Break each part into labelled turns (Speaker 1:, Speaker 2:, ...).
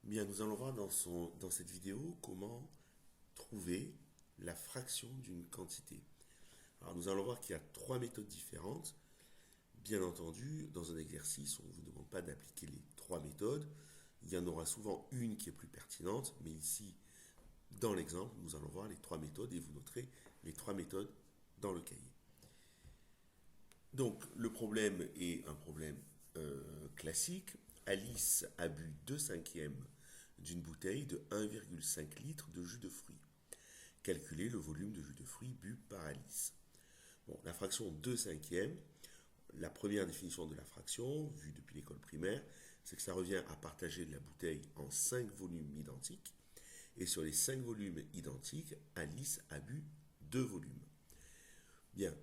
Speaker 1: Bien, nous allons voir dans cette vidéo comment trouver la fraction d'une quantité. Alors, nous allons voir qu'il y a trois méthodes différentes. Bien entendu, dans un exercice, on ne vous demande pas d'appliquer les trois méthodes. Il y en aura souvent une qui est plus pertinente, mais ici, dans l'exemple, nous allons voir les trois méthodes et vous noterez les trois méthodes dans le cahier. Donc, le problème est un problème classique. Alice a bu 2/5 d'une bouteille de 1,5 litre de jus de fruits. Calculez le volume de jus de fruits bu par Alice. Bon, la fraction 2/5, la première définition de la fraction, vue depuis l'école primaire, c'est que ça revient à partager la bouteille en 5 volumes identiques. Et sur les 5 volumes identiques, Alice a bu 2 volumes. Bien,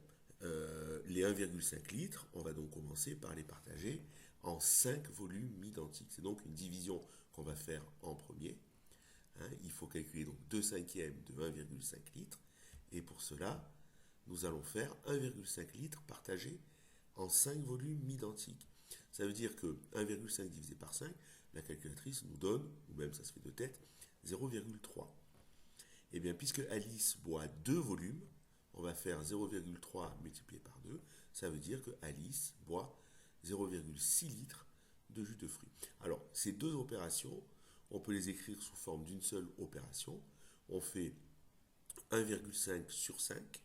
Speaker 1: les 1,5 litres, on va donc commencer par les partager en 5 volumes identiques. C'est donc une division qu'on va faire en premier. Il faut calculer donc 2/5 de 1,5 litres. Et pour cela, nous allons faire 1,5 litres partagé en 5 volumes identiques. Ça veut dire que 1,5 divisé par 5, la calculatrice nous donne, ou même ça se fait de tête, 0,3. Et bien, puisque Alice boit 2 volumes, on va faire 0,3 multiplié par 2. Ça veut dire que Alice boit 0,6 litres de jus de fruits. Alors, ces deux opérations, on peut les écrire sous forme d'une seule opération. On fait 1,5 sur 5.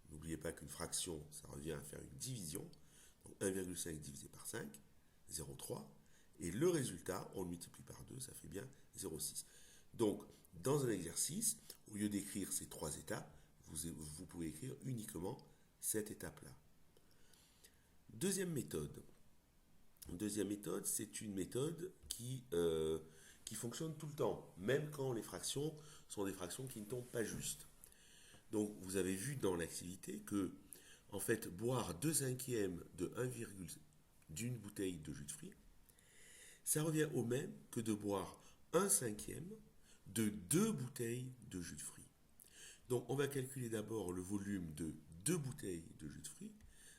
Speaker 1: N'oubliez pas qu'une fraction, ça revient à faire une division. Donc 1,5 divisé par 5, 0,3. Et le résultat, on le multiplie par 2, ça fait bien 0,6. Donc, dans un exercice, au lieu d'écrire ces trois étapes, vous pouvez écrire uniquement cette étape-là. Deuxième méthode. Deuxième méthode, c'est une méthode qui fonctionne tout le temps, même quand les fractions sont des fractions qui ne tombent pas justes. Donc, vous avez vu dans l'activité que, en fait, boire 2/5 de 1, d'une bouteille de jus de fruits, ça revient au même que de boire 1/5 de 2 bouteilles de jus de fruits. Donc, on va calculer d'abord le volume de 2 bouteilles de jus de fruits,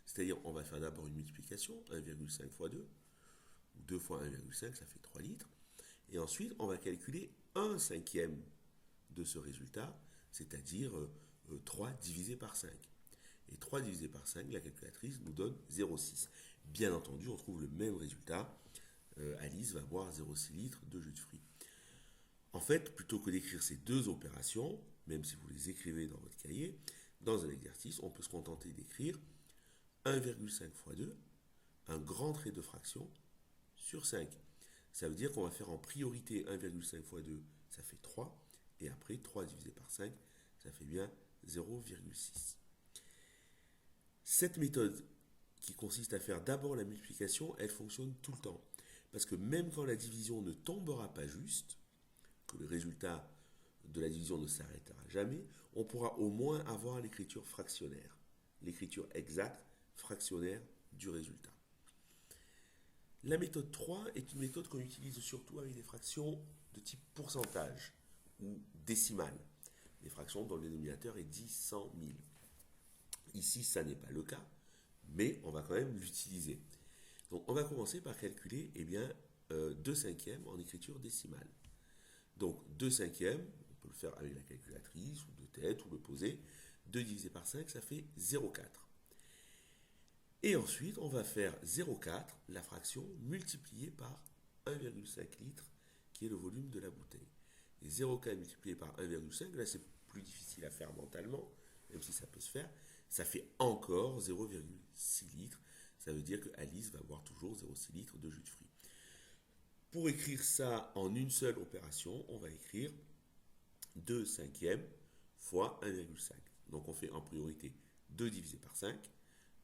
Speaker 1: c'est-à-dire on va faire d'abord une multiplication, 1,5 fois 2, ou 2 fois 1,5, ça fait 3 litres. Et ensuite, on va calculer 1/5 de ce résultat, c'est-à-dire 3 divisé par 5. Et 3 divisé par 5, la calculatrice nous donne 0,6. Bien entendu, on trouve le même résultat. Alice va boire 0,6 litres de jus de fruits. En fait, plutôt que d'écrire ces deux opérations, même si vous les écrivez dans votre cahier, dans un exercice, on peut se contenter d'écrire 1,5 fois 2, un grand trait de fraction, sur 5. Ça veut dire qu'on va faire en priorité 1,5 fois 2, ça fait 3, et après 3 divisé par 5, ça fait bien 0,6. Cette méthode qui consiste à faire d'abord la multiplication, elle fonctionne tout le temps. Parce que même quand la division ne tombera pas juste, que le résultat de la division ne s'arrêtera jamais, on pourra au moins avoir l'écriture fractionnaire, l'écriture exacte fractionnaire du résultat. La méthode 3 est une méthode qu'on utilise surtout avec des fractions de type pourcentage ou décimale, des fractions dont le dénominateur est 10, 100, 1000. Ici, ça n'est pas le cas, mais on va quand même l'utiliser. Donc, on va commencer par calculer 2/5 en écriture décimale. Donc, 2/5, on peut le faire avec la calculatrice, ou de tête, ou le poser. 2 divisé par 5, ça fait 0,4. Et ensuite, on va faire 0,4, la fraction, multipliée par 1,5 litres, qui est le volume de la bouteille. Et 0,4 multiplié par 1,5, là c'est plus difficile à faire mentalement, même si ça peut se faire, ça fait encore 0,6 litres. Ça veut dire que Alice va boire toujours 0,6 litres de jus de fruits. Pour écrire ça en une seule opération, on va écrire 2/5 fois 1,5. Donc on fait en priorité 2 divisé par 5.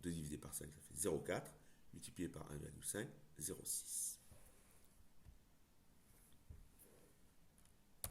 Speaker 1: 2 divisé par 5, ça fait 0,4. Multiplié par 1,5, 0,6.